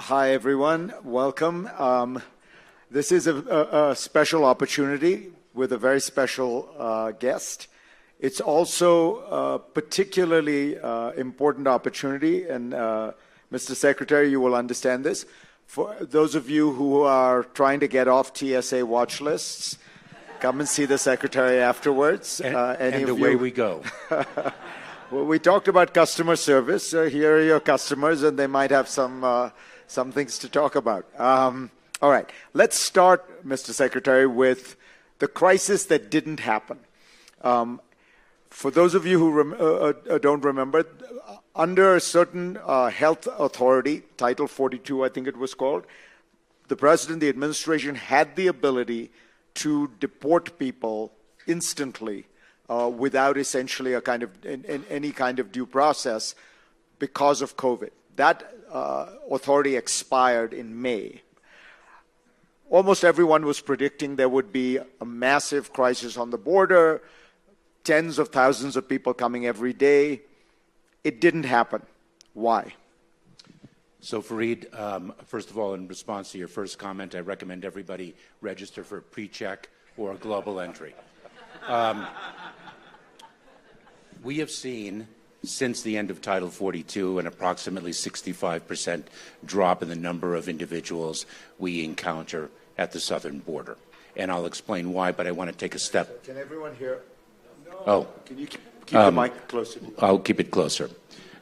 Hi, everyone. Welcome. This is a special opportunity with a very special guest. It's also a particularly important opportunity, and Mr. Secretary, you will understand this. For those of you who are trying to get off TSA watch lists, come and see the Secretary afterwards. And away we go. Well, we talked about customer service. Here are your customers, and they might have some things to talk about. All right, let's start, Mr. Secretary, with the crisis that didn't happen. For those of you who don't remember, under a certain health authority, Title 42, I think it was called, the president, the administration had the ability to deport people instantly without essentially any kind of due process because of COVID. That authority expired in May. Almost everyone was predicting there would be a massive crisis on the border, tens of thousands of people coming every day. It didn't happen. Why? So, Fareed, first of all, in response to your first comment, I recommend everybody register for Precheck or a global entry. We have seen, since the end of Title 42, an approximately 65% drop in the number of individuals we encounter at the southern border. And I'll explain why, but I want to take a step. Can everyone hear? No. Oh. Can you keep the mic closer? I'll keep it closer.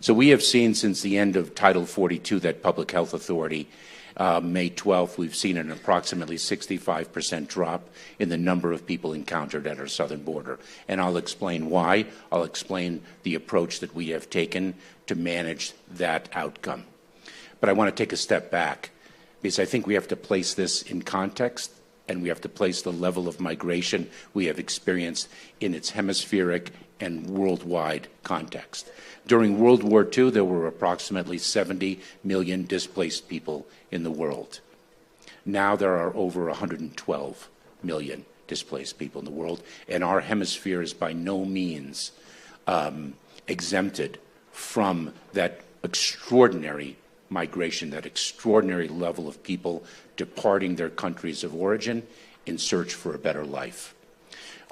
So we have seen since the end of Title 42, that public health authority, May 12th, we've seen an approximately 65% drop in the number of people encountered at our southern border. And I'll explain why. I'll explain the approach that we have taken to manage that outcome. But I want to take a step back, because I think we have to place this in context, and we have to place the level of migration we have experienced in its hemispheric and worldwide context. During World War II, there were approximately 70 million displaced people in the world. Now there are over 112 million displaced people in the world, and our hemisphere is by no means exempted from that extraordinary migration, that extraordinary level of people departing their countries of origin in search for a better life.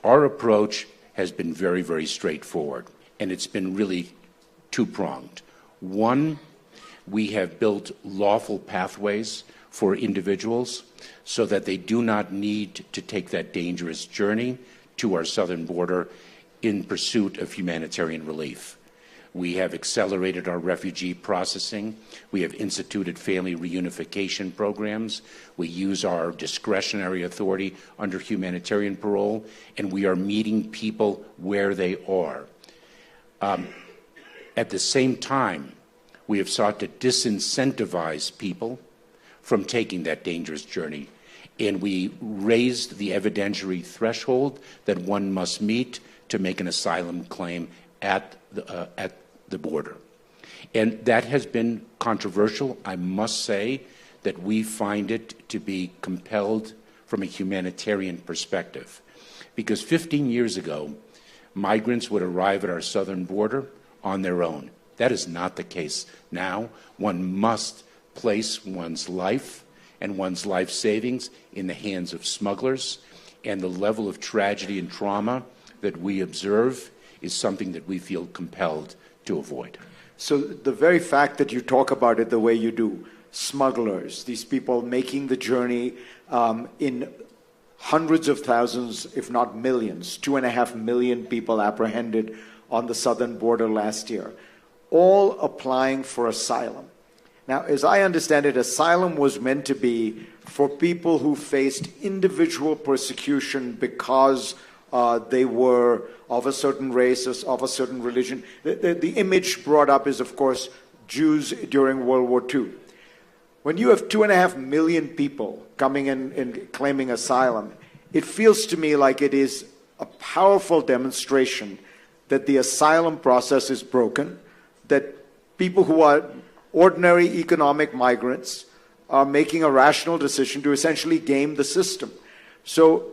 Our approach has been very, very straightforward, and it's been really two-pronged. One, we have built lawful pathways for individuals so that they do not need to take that dangerous journey to our southern border in pursuit of humanitarian relief. We have accelerated our refugee processing. We have instituted family reunification programs. We use our discretionary authority under humanitarian parole, and we are meeting people where they are. At the same time, we have sought to disincentivize people from taking that dangerous journey, and we raised the evidentiary threshold that one must meet to make an asylum claim at the border. And that has been controversial. I must say that we find it to be compelled from a humanitarian perspective, because 15 years ago, migrants would arrive at our southern border on their own. That is not the case now. One must place one's life and one's life savings in the hands of smugglers, and the level of tragedy and trauma that we observe is something that we feel compelled to avoid. So the very fact that you talk about it the way you do, smugglers, these people making the journey in hundreds of thousands, if not millions, 2.5 million people apprehended on the southern border last year, all applying for asylum. Now, as I understand it, asylum was meant to be for people who faced individual persecution because they were of a certain race, of a certain religion. The image brought up is, of course, Jews during World War II. When you have 2.5 million people coming in and claiming asylum, it feels to me like it is a powerful demonstration that the asylum process is broken, that people who are ordinary economic migrants are making a rational decision to essentially game the system. So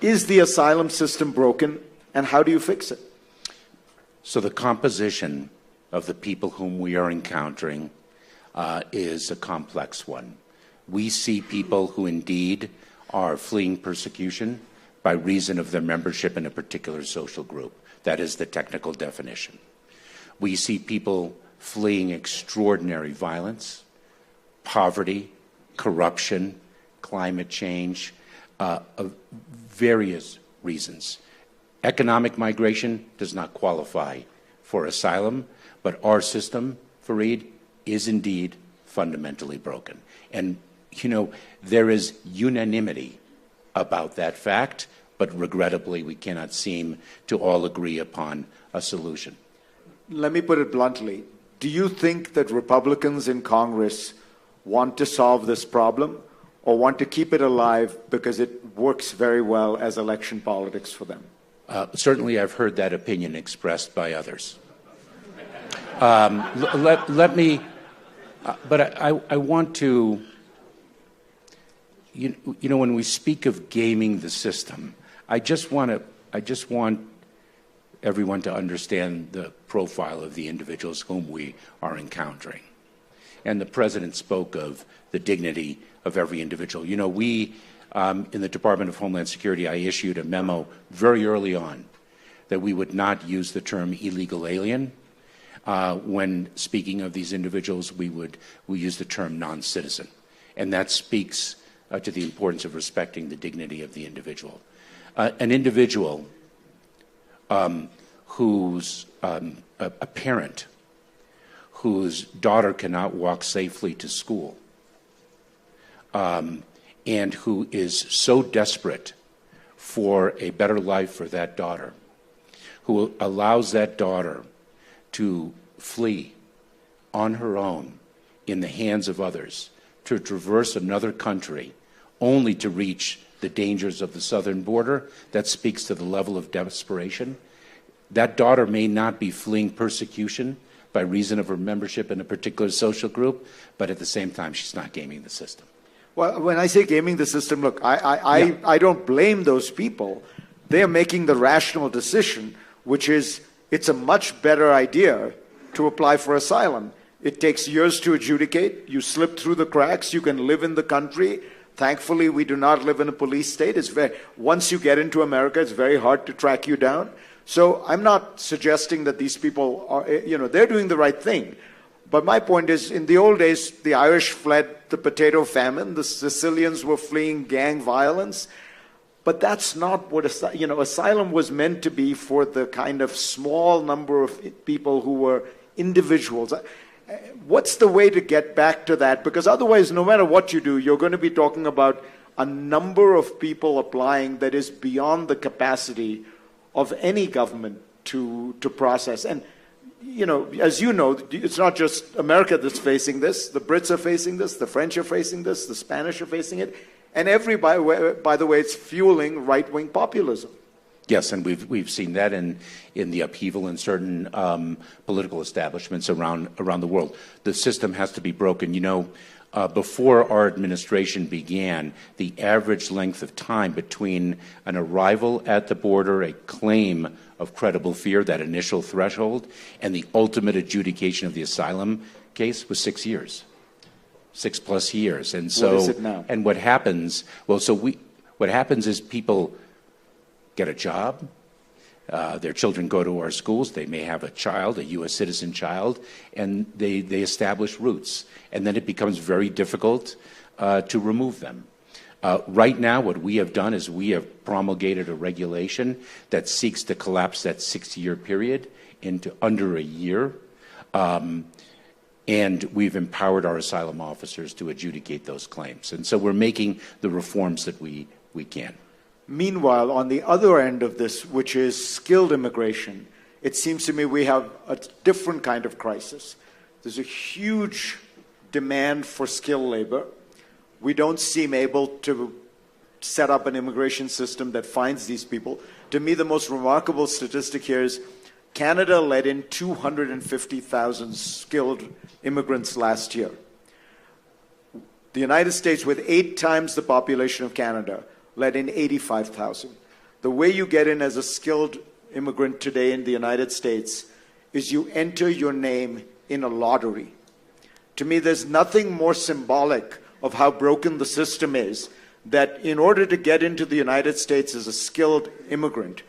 is the asylum system broken, and how do you fix it? So the composition of the people whom we are encountering is a complex one. We see people who indeed are fleeing persecution by reason of their membership in a particular social group. That is the technical definition. We see people fleeing extraordinary violence, poverty, corruption, climate change, of various reasons. Economic migration does not qualify for asylum, but our system, Fareed, is indeed fundamentally broken. And, you know, there is unanimity about that fact, but regrettably we cannot seem to all agree upon a solution. Let me put it bluntly. Do you think that Republicans in Congress want to solve this problem or want to keep it alive because it works very well as election politics for them? Certainly I've heard that opinion expressed by others. Let me, but I want to, you know, when we speak of gaming the system, I just want everyone to understand the profile of the individuals whom we are encountering. And the President spoke of the dignity of every individual. You know, we, in the Department of Homeland Security, I issued a memo very early on that we would not use the term illegal alien. When speaking of these individuals, we use the term non-citizen. And that speaks to the importance of respecting the dignity of the individual. An individual who's a parent whose daughter cannot walk safely to school and who is so desperate for a better life for that daughter, who allows that daughter to flee on her own in the hands of others, to traverse another country only to reach the dangers of the southern border, that speaks to the level of desperation. That daughter may not be fleeing persecution by reason of her membership in a particular social group, but at the same time, she's not gaming the system. Well, when I say gaming the system, look, I don't blame those people. They are making the rational decision, which is it's a much better idea to apply for asylum. It takes years to adjudicate. You slip through the cracks. You can live in the country. Thankfully, we do not live in a police state. Once you get into America, it's very hard to track you down. So I'm not suggesting that these people are, you know, they're doing the right thing. But my point is, in the old days, the Irish fled the potato famine. The Sicilians were fleeing gang violence. But that's not what, you know, asylum was meant to be for the kind of small number of people who were individuals. What's the way to get back to that? Because otherwise, no matter what you do, you're going to be talking about a number of people applying that is beyond the capacity of any government to process. And, you know, as you know, it's not just America that's facing this. The Brits are facing this. The French are facing this. The Spanish are facing it. And everybody, by the way, it's fueling right-wing populism. Yes, and we've seen that in the upheaval in certain political establishments around the world. The system has to be broken. You know, before our administration began, the average length of time between an arrival at the border, a claim of credible fear, that initial threshold, and the ultimate adjudication of the asylum case was 6 years. 6+ years. And so, what is it now? And what happens? Well, what happens is people get a job. Their children go to our schools. They may have a child, a U.S. citizen child, and they establish roots. And then it becomes very difficult to remove them. Right now, what we have done is we have promulgated a regulation that seeks to collapse that 6-year period into under a year. And we've empowered our asylum officers to adjudicate those claims. And so we're making the reforms that we can. Meanwhile, on the other end of this, which is skilled immigration, it seems to me we have a different kind of crisis. There's a huge demand for skilled labor. We don't seem able to set up an immigration system that finds these people. To me, the most remarkable statistic here is Canada let in 250,000 skilled immigrants last year. The United States, with 8 times the population of Canada, let in 85,000. The way you get in as a skilled immigrant today in the United States is you enter your name in a lottery. To me, there's nothing more symbolic of how broken the system is, that in order to get into the United States as a skilled immigrant,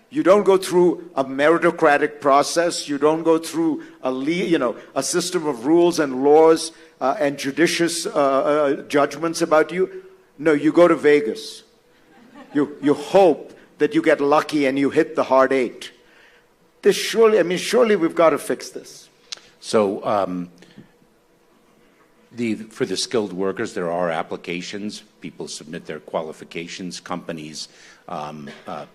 you don't go through a meritocratic process. You don't go through a system of rules and laws and judicious judgments about you. No, you go to Vegas. You hope that you get lucky and you hit the hard 8. Surely we've got to fix this. So for the skilled workers, there are applications. People submit their qualifications. Companies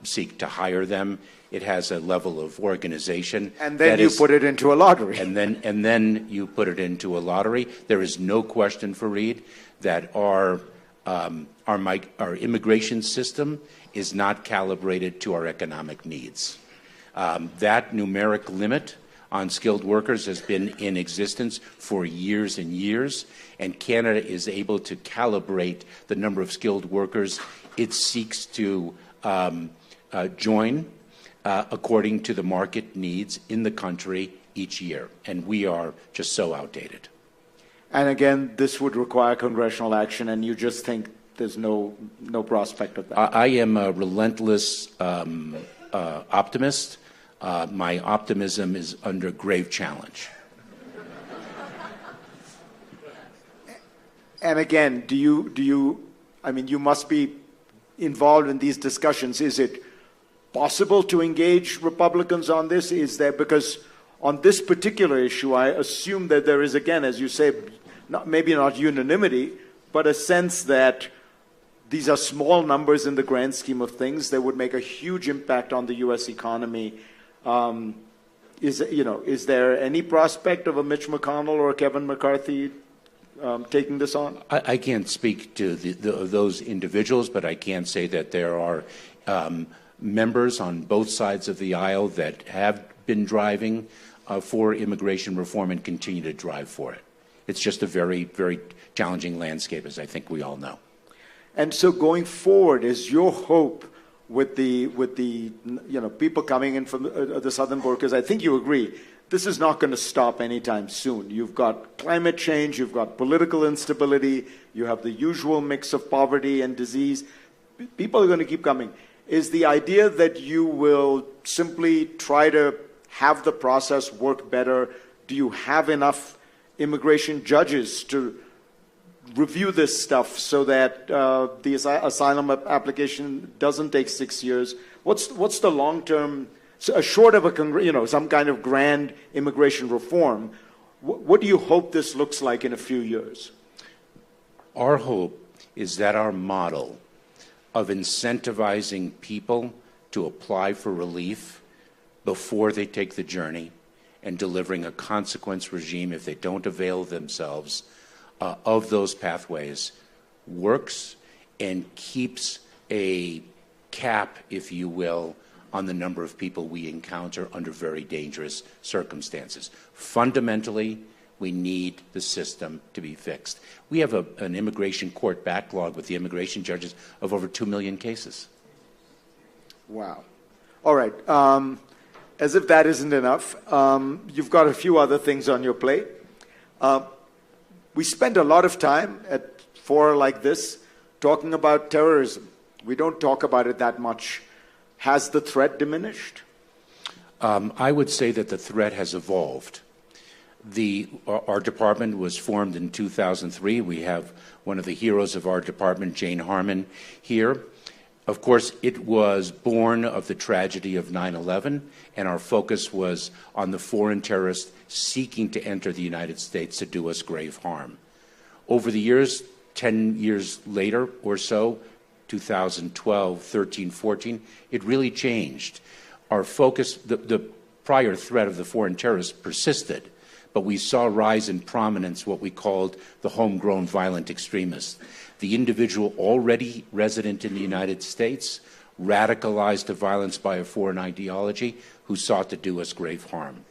seek to hire them. It has a level of organization. And then you put it into a lottery. And then you put it into a lottery. There is no question, Fareed, that our immigration system is not calibrated to our economic needs. That numeric limit on skilled workers has been in existence for years and years, and Canada is able to calibrate the number of skilled workers it seeks to join according to the market needs in the country each year, and we are just so outdated. And again, this would require congressional action, and you just think there's no prospect of that? I am a relentless optimist. My optimism is under grave challenge. And again, you must be involved in these discussions. Is it possible to engage Republicans on this? Because on this particular issue, I assume that there is, again, as you say, maybe not unanimity, but a sense that these are small numbers in the grand scheme of things that would make a huge impact on the U.S. economy. Is there any prospect of a Mitch McConnell or a Kevin McCarthy taking this on? I can't speak to those individuals, but I can say that there are members on both sides of the aisle that have been driving for immigration reform and continue to drive for it. It's just a very, very challenging landscape, as I think we all know. And so going forward, is your hope with the people coming in from the southern border, because I think you agree, this is not going to stop anytime soon. You've got climate change, you've got political instability, you have the usual mix of poverty and disease. People are going to keep coming. Is the idea that you will simply try to have the process work better? Do you have enough immigration judges to review this stuff so that the asylum application doesn't take 6 years? What's the long-term, short of some kind of grand immigration reform, what do you hope this looks like in a few years? Our hope is that our model of incentivizing people to apply for relief before they take the journey and delivering a consequence regime if they don't avail themselves of those pathways works and keeps a cap, if you will, on the number of people we encounter under very dangerous circumstances. Fundamentally, we need the system to be fixed. We have an immigration court backlog with the immigration judges of over 2 million cases. Wow. All right. As if that isn't enough, you've got a few other things on your plate. We spend a lot of time at fora like this talking about terrorism. We don't talk about it that much. Has the threat diminished? I would say that the threat has evolved. Our department was formed in 2003. We have one of the heroes of our department, Jane Harmon, here. Of course, it was born of the tragedy of 9/11, and our focus was on the foreign terrorists seeking to enter the United States to do us grave harm. Over the years, 10 years later or so, 2012, 13, 14, it really changed. Our focus, the prior threat of the foreign terrorists persisted, but we saw rise in prominence what we called the homegrown violent extremists. The individual already resident in the United States, radicalized to violence by a foreign ideology, who sought to do us grave harm.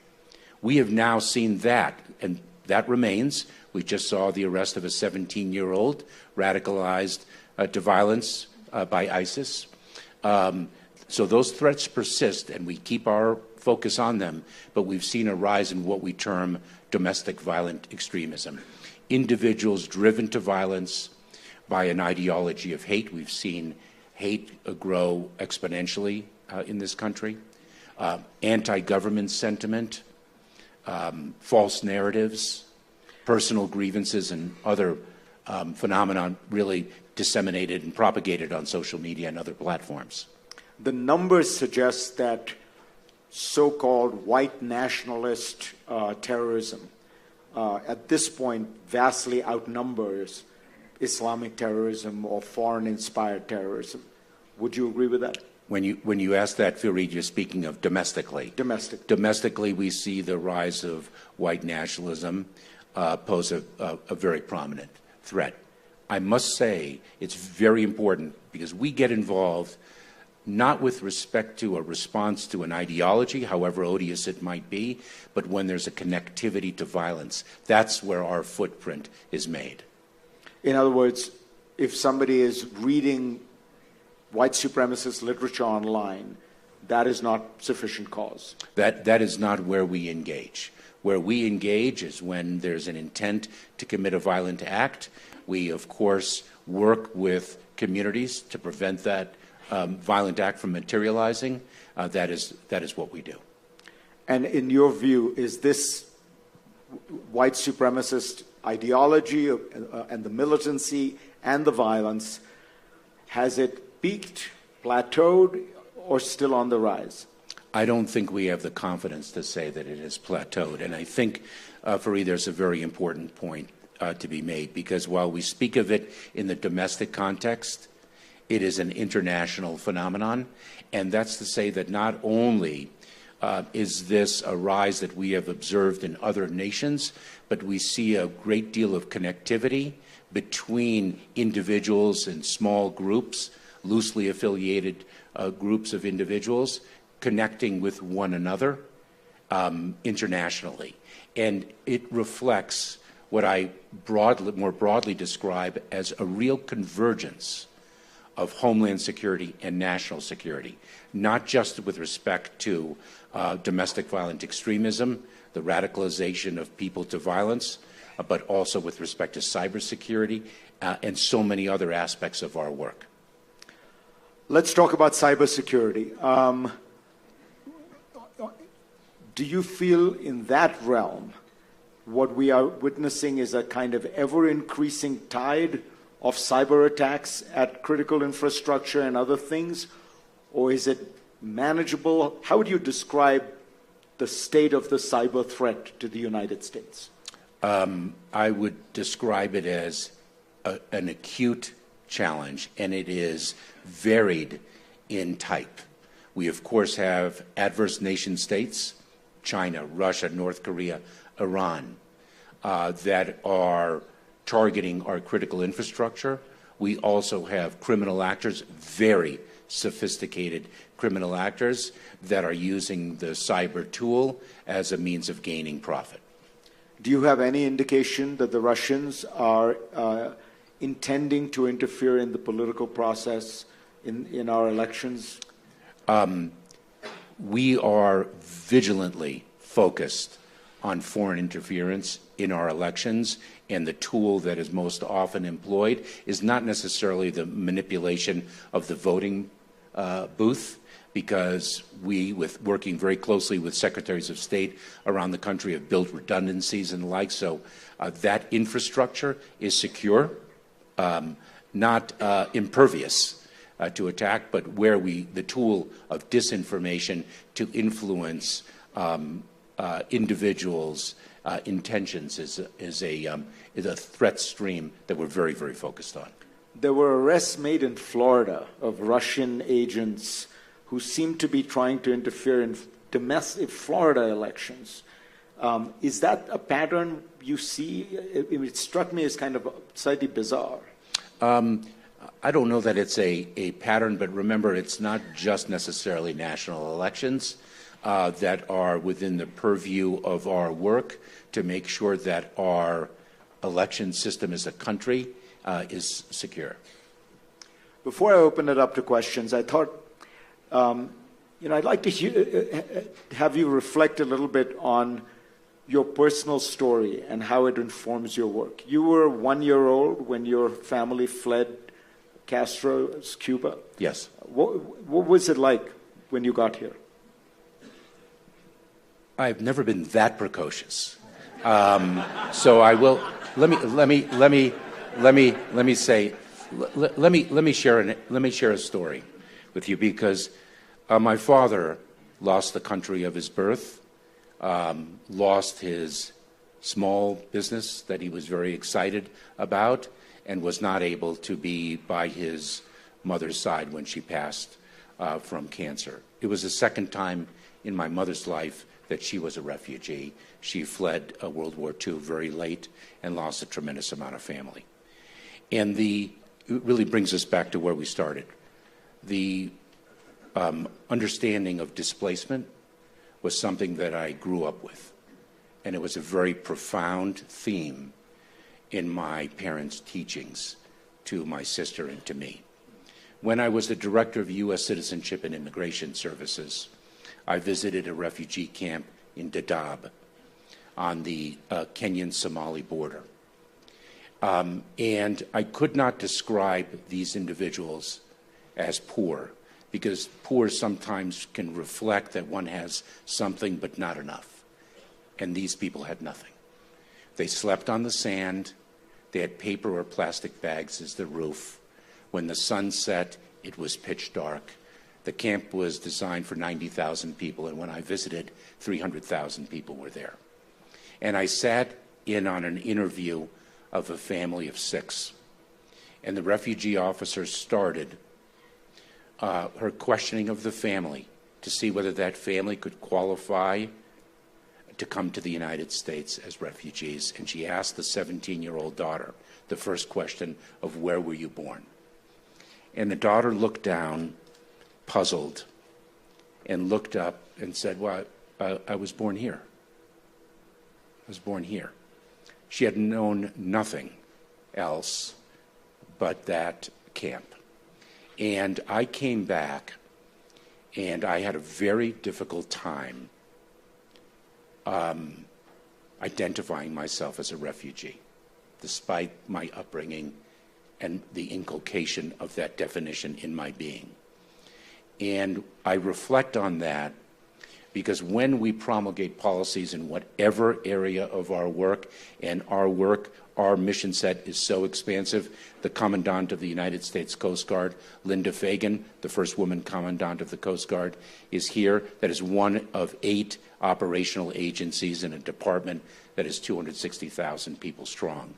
We have now seen that, and that remains. We just saw the arrest of a 17-year-old radicalized to violence by ISIS. So those threats persist, and we keep our focus on them, but we've seen a rise in what we term domestic violent extremism. Individuals driven to violence by an ideology of hate. We've seen hate grow exponentially in this country. Anti-government sentiment, false narratives, personal grievances, and other phenomenon really disseminated and propagated on social media and other platforms. The numbers suggest that so-called white nationalist terrorism at this point vastly outnumbers Islamic terrorism or foreign-inspired terrorism. Would you agree with that? When you ask that, Fareed, you're speaking of domestically. Domestically, we see the rise of white nationalism pose a very prominent threat. I must say it's very important because we get involved not with respect to a response to an ideology, however odious it might be, but when there's a connectivity to violence. That's where our footprint is made. In other words, if somebody is reading white supremacist literature online, that is not sufficient cause. That is not where we engage. Where we engage is when there's an intent to commit a violent act. We, of course, work with communities to prevent that violent act from materializing. That is what we do. And in your view, is this white supremacist ideology and the militancy and the violence, has it peaked, plateaued, or still on the rise? I don't think we have the confidence to say that it has plateaued. And I think, Fareed, there's a very important point to be made, because while we speak of it in the domestic context, it is an international phenomenon. And that's to say that not only is this a rise that we have observed in other nations, but we see a great deal of connectivity between individuals and small groups, loosely affiliated groups of individuals, connecting with one another internationally. And it reflects what I more broadly describe as a real convergence of homeland security and national security, not just with respect to domestic violent extremism, the radicalization of people to violence, but also with respect to cybersecurity and so many other aspects of our work. Let's talk about cybersecurity. Do you feel in that realm what we are witnessing is a kind of ever-increasing tide of cyber attacks at critical infrastructure and other things? Or is it manageable? How would you describe the state of the cyber threat to the United States? I would describe it as an acute challenge, and it is varied in type. We, of course, have adverse nation states, China, Russia, North Korea, Iran, that are targeting our critical infrastructure. We also have criminal actors, very sophisticated criminal actors, that are using the cyber tool as a means of gaining profit. Do you have any indication that the Russians are intending to interfere in the political process in our elections? We are vigilantly focused on foreign interference in our elections, and the tool that is most often employed is not necessarily the manipulation of the voting booth, because we, with working very closely with secretaries of state around the country, have built redundancies and the like. So that infrastructure is secure, not impervious to attack, but where the tool of disinformation to influence individuals' intentions is a threat stream that we're very, very focused on. There were arrests made in Florida of Russian agents who seemed to be trying to interfere in domestic Florida elections. Is that a pattern you see? It struck me as kind of slightly bizarre. I don't know that it's a pattern, but remember, it's not just necessarily national elections that are within the purview of our work to make sure that our election system as a country is secure. Before I open it up to questions, I thought, I'd like to have you reflect a little bit on your personal story and how it informs your work. You were 1 year old when your family fled Castro's Cuba. Yes. What was it like when you got here? I've never been that precocious. So I will. Let me share a story with you, because my father lost the country of his birth, lost his small business that he was very excited about, and was not able to be by his mother's side when she passed from cancer. It was the second time in my mother's life that she was a refugee. She fled World War II very late and lost a tremendous amount of family. And it really brings us back to where we started. The understanding of displacement was something that I grew up with, and it was a very profound theme in my parents' teachings to my sister and to me. When I was the director of U.S. Citizenship and Immigration Services, I visited a refugee camp in Dadaab on the Kenyan-Somali border. And I could not describe these individuals as poor, because poor sometimes can reflect that one has something but not enough. And these people had nothing. They slept on the sand. They had paper or plastic bags as the roof. When the sun set, it was pitch dark. The camp was designed for 90,000 people, and when I visited, 300,000 people were there. And I sat in on an interview of a family of 6. And the refugee officer started her questioning of the family to see whether that family could qualify to come to the United States as refugees. And she asked the 17-year-old daughter the first question of, where were you born? And the daughter looked down, puzzled, and looked up and said, well, I was born here. I was born here. She had known nothing else but that camp. And I came back, and I had a very difficult time identifying myself as a refugee, despite my upbringing and the inculcation of that definition in my being. And I reflect on that because when we promulgate policies in whatever area of our work, and our mission set is so expansive, the Commandant of the United States Coast Guard, Linda Fagan, the first woman Commandant of the Coast Guard, is here. That is one of 8 operational agencies in a department that is 260,000 people strong.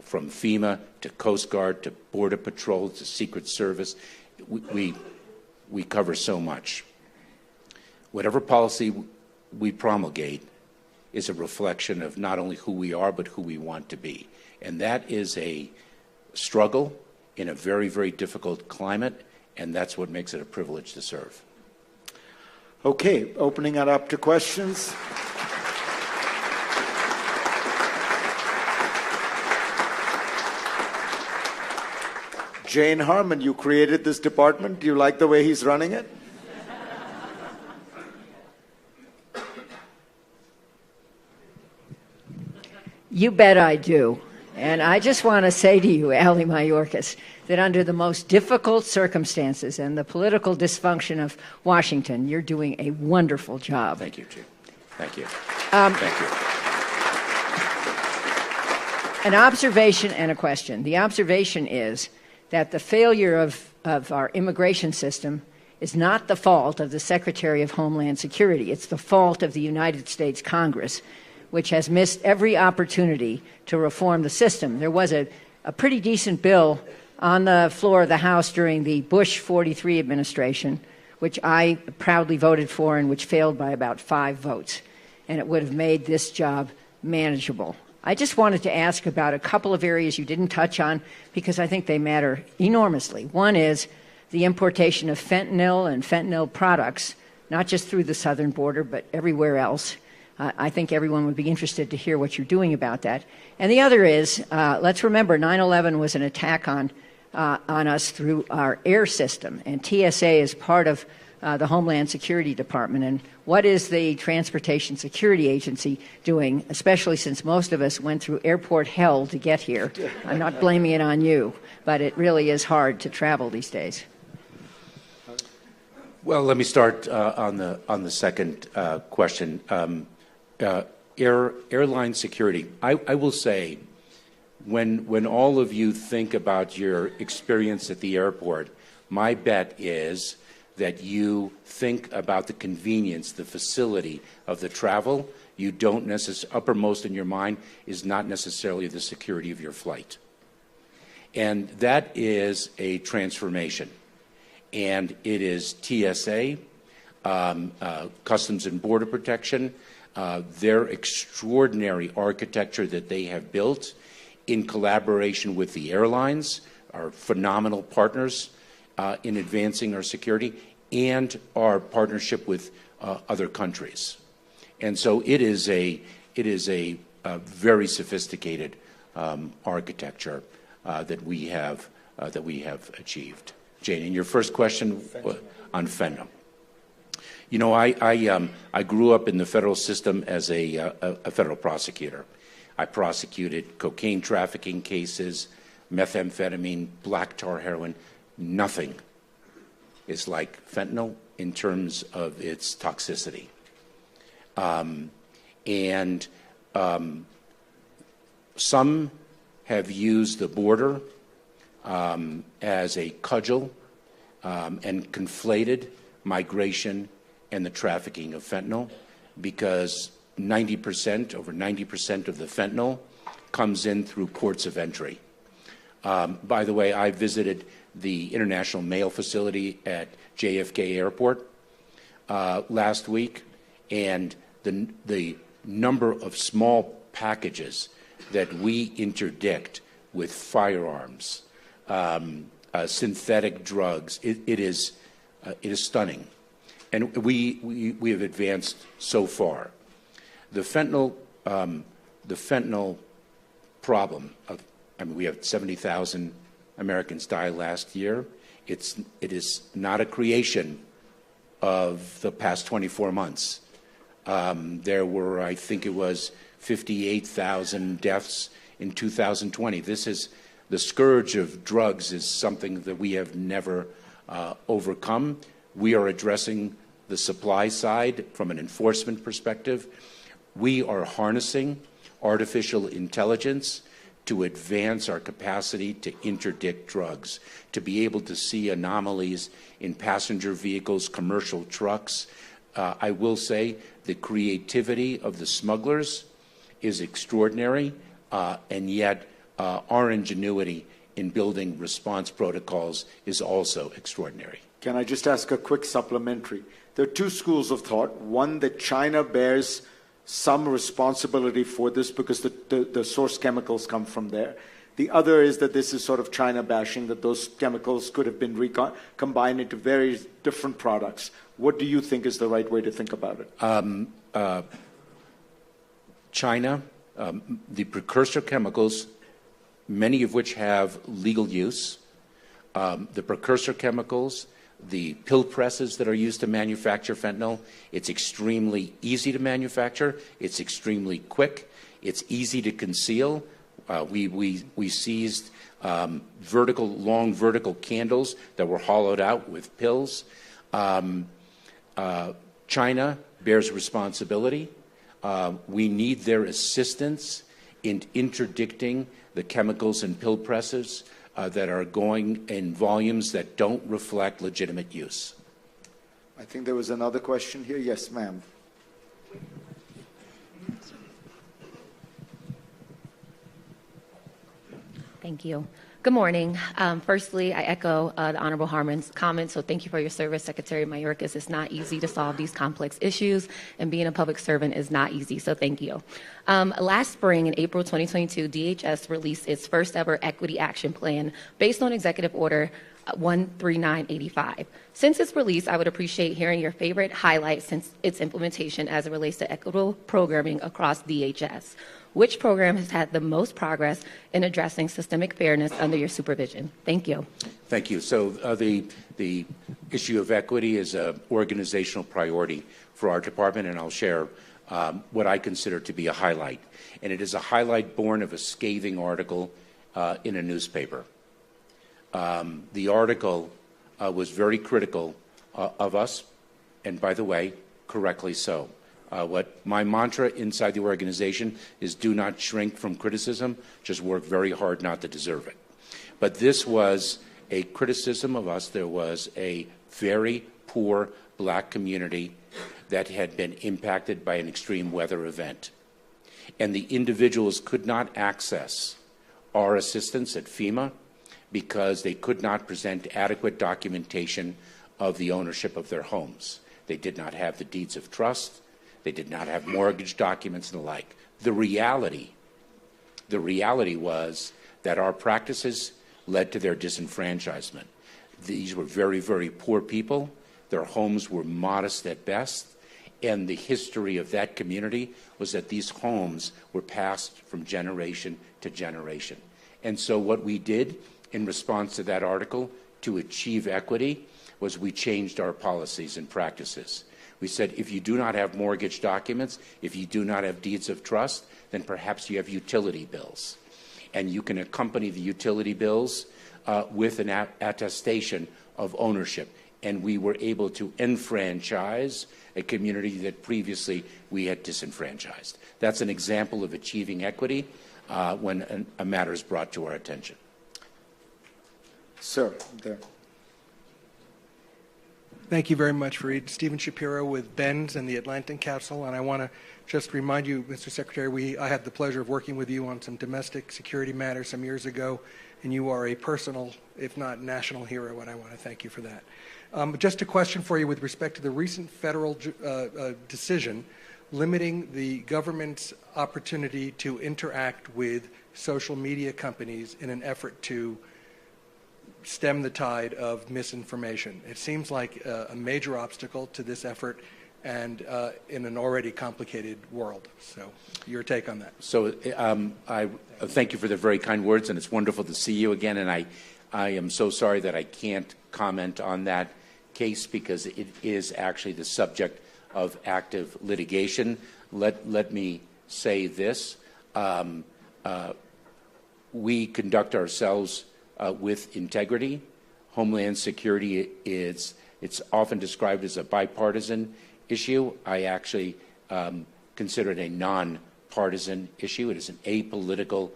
From FEMA to Coast Guard to Border Patrol to Secret Service, we cover so much. Whatever policy we promulgate is a reflection of not only who we are, but who we want to be. And that is a struggle in a very, very difficult climate, and that's what makes it a privilege to serve. Okay, opening it up to questions. Jane Harmon, you created this department. Do you like the way he's running it? You bet I do. And I just want to say to you, Ali Mayorkas, that under the most difficult circumstances and the political dysfunction of Washington, you're doing a wonderful job. Thank you, Chief. Thank you. Thank you. An observation and a question. The observation is that the failure of our immigration system is not the fault of the Secretary of Homeland Security. It's the fault of the United States Congress, which has missed every opportunity to reform the system. There was a pretty decent bill on the floor of the House during the Bush 43 administration, which I proudly voted for and which failed by about 5 votes. And it would have made this job manageable. I just wanted to ask about a couple of areas you didn't touch on because I think they matter enormously. One is the importation of fentanyl and fentanyl products, not just through the southern border, but everywhere else. I think everyone would be interested to hear what you're doing about that. And the other is, let's remember, 9/11 was an attack on us through our air system, and TSA is part of the Homeland Security Department, and what is the Transportation Security Agency doing, especially since most of us went through airport hell to get here. I'm not blaming it on you, but it really is hard to travel these days. Well, let me start on the second question. Airline security. I will say, when all of you think about your experience at the airport, my bet is that you think about the convenience, the facility of the travel. You don't necessarily, uppermost in your mind is not necessarily the security of your flight. And that is a transformation. And it is TSA, Customs and Border Protection, their extraordinary architecture that they have built in collaboration with the airlines, our phenomenal partners in advancing our security, and our partnership with other countries. And so it is a very sophisticated architecture that we have achieved. Jane, in your first question on fentanyl. You know, I grew up in the federal system as a federal prosecutor. I prosecuted cocaine trafficking cases, methamphetamine, black tar heroin. Nothing is like fentanyl in terms of its toxicity. Some have used the border as a cudgel and conflated migration and the trafficking of fentanyl, because over 90% of the fentanyl comes in through ports of entry. By the way, I visited the International Mail Facility at JFK Airport last week, and the number of small packages that we interdict with firearms, synthetic drugs, it is stunning. And we have advanced so far. The fentanyl problem we have 70,000 Americans die last year. It is not a creation of the past 24 months. There were, I think it was 58,000 deaths in 2020. This is the scourge of drugs is something that we have never overcome. We are addressing the supply side from an enforcement perspective. We are harnessing artificial intelligence to advance our capacity to interdict drugs, to be able to see anomalies in passenger vehicles, commercial trucks. I will say the creativity of the smugglers is extraordinary, and yet our ingenuity in building response protocols is also extraordinary. Can I just ask a quick supplementary? There are two schools of thought. One, that China bears some responsibility for this because the source chemicals come from there. The other is that this is sort of China bashing, that those chemicals could have been combined into very different products. What do you think is the right way to think about it? China, the precursor chemicals, many of which have legal use, the precursor chemicals, the pill presses that are used to manufacture fentanyl, it's extremely easy to manufacture, it's extremely quick, it's easy to conceal. We seized long vertical candles that were hollowed out with pills. China bears responsibility. We need their assistance in interdicting the chemicals and pill presses that are going in volumes that don't reflect legitimate use. I think there was another question here. Yes, ma'am. Thank you. Good morning. Firstly, I echo the Honorable Harmon's comments. So thank you for your service, Secretary Mayorkas. It's not easy to solve these complex issues, and being a public servant is not easy. So thank you. Last spring, in April 2022, DHS released its first ever equity action plan based on Executive Order 13985. Since its release, I would appreciate hearing your favorite highlights since its implementation as it relates to equitable programming across DHS. Which program has had the most progress in addressing systemic fairness under your supervision? Thank you. Thank you. So the issue of equity is an organizational priority for our department, and I'll share what I consider to be a highlight. And it is a highlight born of a scathing article in a newspaper. The article was very critical of us, and by the way, correctly so. What my mantra inside the organization is do not shrink from criticism, just work very hard not to deserve it. But this was a criticism of us. There was a very poor black community that had been impacted by an extreme weather event. And the individuals could not access our assistance at FEMA because they could not present adequate documentation of the ownership of their homes. They did not have the deeds of trust. They did not have mortgage documents and the like. The reality was that our practices led to their disenfranchisement. These were very, very poor people. Their homes were modest at best. And the history of that community was that these homes were passed from generation to generation. And so what we did in response to that article to achieve equity was we changed our policies and practices. We said, if you do not have mortgage documents, if you do not have deeds of trust, then perhaps you have utility bills. And you can accompany the utility bills with an attestation of ownership. And we were able to enfranchise a community that previously we had disenfranchised. That's an example of achieving equity when a matter is brought to our attention. Sir, there. Thank you very much, Fareed. Stephen Shapiro with Benz and the Atlantic Council, and I want to just remind you, Mr. Secretary, I had the pleasure of working with you on some domestic security matters some years ago, and you are a personal, if not national hero, and I want to thank you for that. Just a question for you with respect to the recent federal decision limiting the government's opportunity to interact with social media companies in an effort to stem the tide of misinformation. It seems like a major obstacle to this effort and in an already complicated world. So your take on that. So I thank you for the very kind words, and it's wonderful to see you again. And I am so sorry that I can't comment on that case because it is actually the subject of active litigation. Let me say this. We conduct ourselves with integrity. Homeland security it's often described as a bipartisan issue. I actually consider it a non-partisan issue. It is an apolitical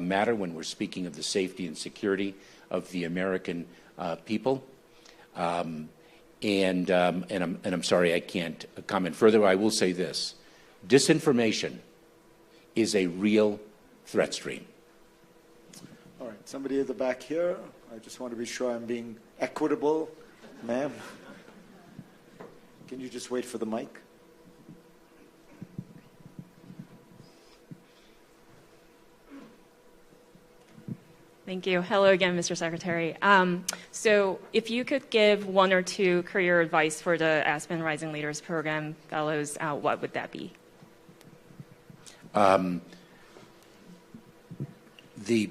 matter when we're speaking of the safety and security of the American people. And I'm sorry I can't comment further. I will say this. Disinformation is a real threat stream. All right, somebody at the back here. I just want to be sure I'm being equitable. Ma'am, can you just wait for the mic? Thank you. Hello again, Mr. Secretary. So if you could give one or two career advice for the Aspen Rising Leaders Program fellows, what would that be? The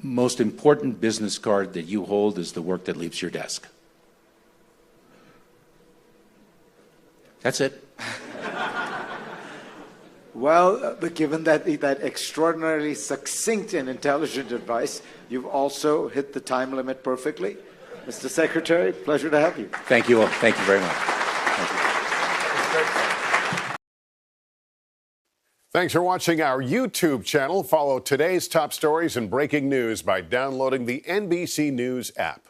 most important business card that you hold is the work that leaves your desk. That's it. Well, but given that extraordinarily succinct and intelligent advice, you've also hit the time limit perfectly. Mr. Secretary, pleasure to have you. Thank you all. Thank you very much. Thank you. Thanks for watching our YouTube channel. Follow today's top stories and breaking news by downloading the NBC News app.